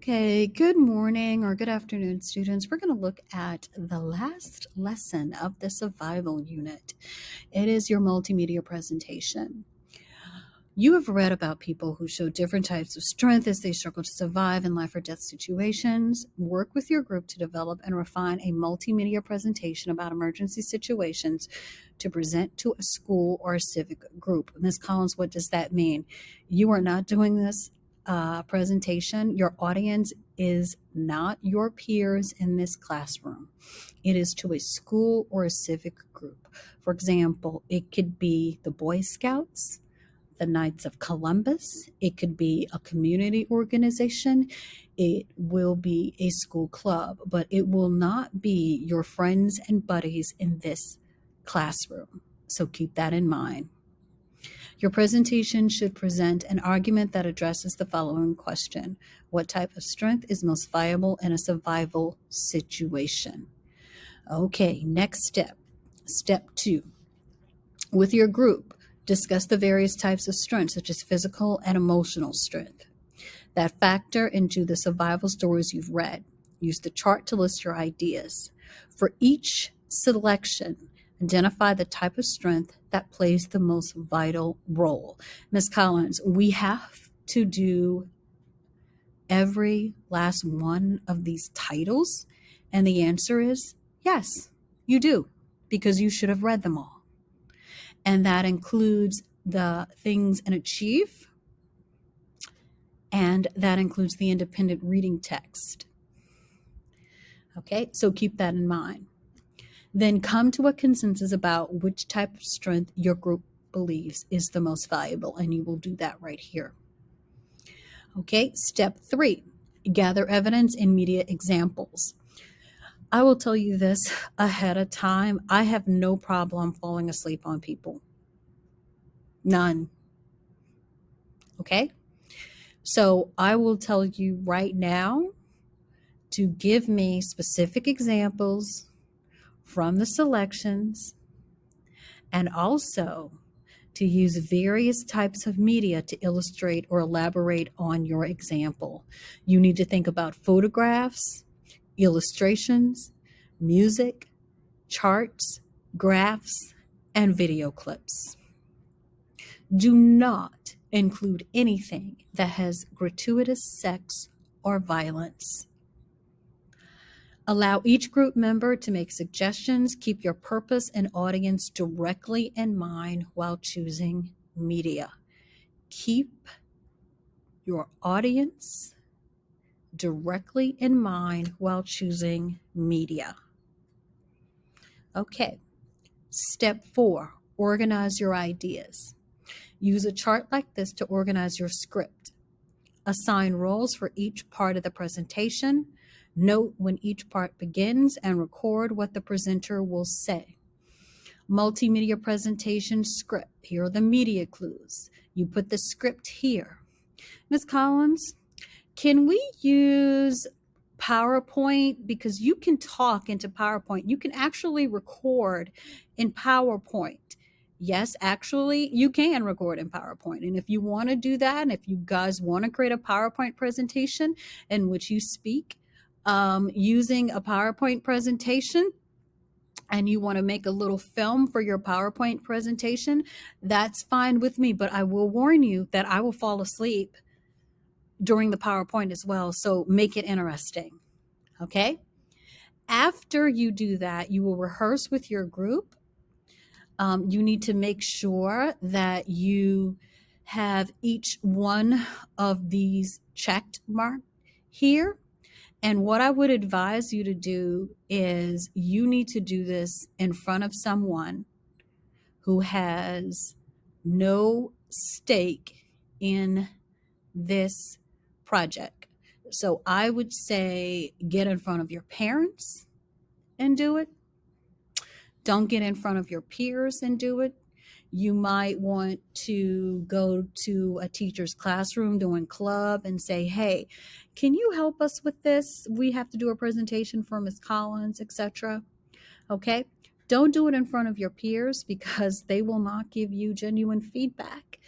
Okay, good morning or good afternoon, students. We're going to look at the last lesson of the survival unit. It is your multimedia presentation. You have read about people who show different types of strength as they struggle to survive in life or death situations. Work with your group to develop and refine a multimedia presentation about emergency situations to present to a school or a civic group. Ms. Collins, what does that mean? You are not doing this presentation. Your audience is not your peers in this classroom. It is to a school or a civic group. For example, it could be the Boy Scouts, the Knights of Columbus. It could be a community organization. It will be a school club, but it will not be your friends and buddies in this classroom. So keep that in mind. Your presentation should present an argument that addresses the following question: what type of strength is most viable in a survival situation? Okay, next step. Step 2. With your group, discuss the various types of strength, such as physical and emotional strength, that factor into the survival stories you've read. Use the chart to list your ideas. For each selection, identify the type of strength that plays the most vital role. Ms. Collins, we have to do every last one of these titles? And the answer is yes, you do, because you should have read them all. And that includes the things and achieve, and that includes the independent reading text. Okay, so keep that in mind. Then come to a consensus about which type of strength your group believes is the most valuable, and you will do that right here. Okay, step 3, gather evidence and media examples. I will tell you this ahead of time. I have no problem falling asleep on people. None. Okay? So I will tell you right now to give me specific examples from the selections, and also to use various types of media to illustrate or elaborate on your example. You need to think about photographs, illustrations, music, charts, graphs, and video clips. Do not include anything that has gratuitous sex or violence. Allow each group member to make suggestions. Keep your purpose and audience directly in mind while choosing media. Keep your audience directly in mind while choosing media. Okay, step 4, organize your ideas. Use a chart like this to organize your script. Assign roles for each part of the presentation. Note when each part begins and record what the presenter will say. Multimedia presentation script. Here are the media clues. You put the script here. Ms. Collins, can we use PowerPoint? Because you can talk into PowerPoint. You can actually record in PowerPoint. Yes, actually, you can record in PowerPoint. And if you want to do that, and if you guys want to create a PowerPoint presentation in which you speak using a PowerPoint presentation, and you want to make a little film for your PowerPoint presentation, that's fine with me. But I will warn you that I will fall asleep during the PowerPoint as well. So make it interesting. Okay. After you do that, you will rehearse with your group. You need to make sure that you have each one of these checked marked here. And what I would advise you to do is you need to do this in front of someone who has no stake in this project. So I would say get in front of your parents and do it. Don't get in front of your peers and do it. You might want to go to a teacher's classroom doing club and say, hey, can you help us with this? We have to do a presentation for Ms. Collins, etc. Okay? Don't do it in front of your peers because they will not give you genuine feedback.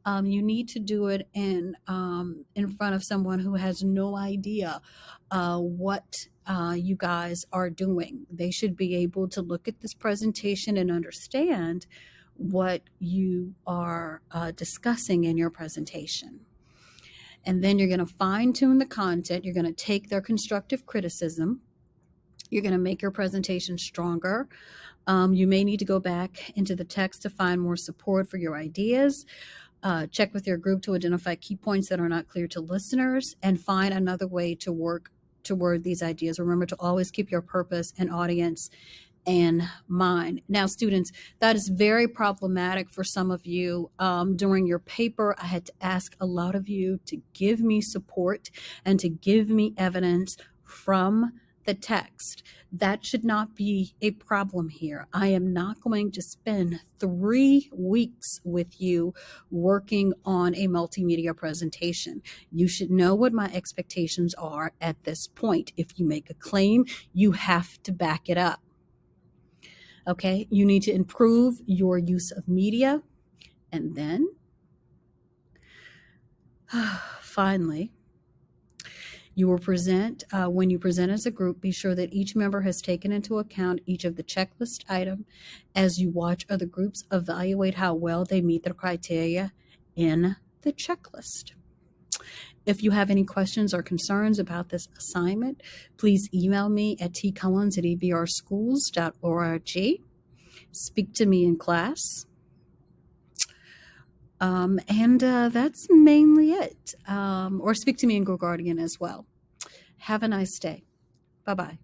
You need to do it in front of someone who has no idea what you guys are doing. They should be able to look at this presentation and understand what you are discussing in your presentation. And then you're going to fine tune the content. You're going to take their constructive criticism. You're going to make your presentation stronger. You may need to go back into the text to find more support for your ideas. Check with your group to identify key points that are not clear to listeners, and find another way to word these ideas. Remember to always keep your purpose and audience in mind. Now, students, that is very problematic for some of you. During your paper, I had to ask a lot of you to give me support and to give me evidence from the text. That should not be a problem here. I am not going to spend 3 weeks with you working on a multimedia presentation. You should know what my expectations are at this point. If you make a claim, you have to back it up. Okay, you need to improve your use of media. And then finally, you will present, when you present as a group, be sure that each member has taken into account each of the checklist item as you watch other groups evaluate how well they meet their criteria in the checklist. If you have any questions or concerns about this assignment, please email me at tcollins@ebrschools.org. Speak to me in class. And that's mainly it. Or speak to me in GoGuardian as well. Have a nice day. Bye-bye.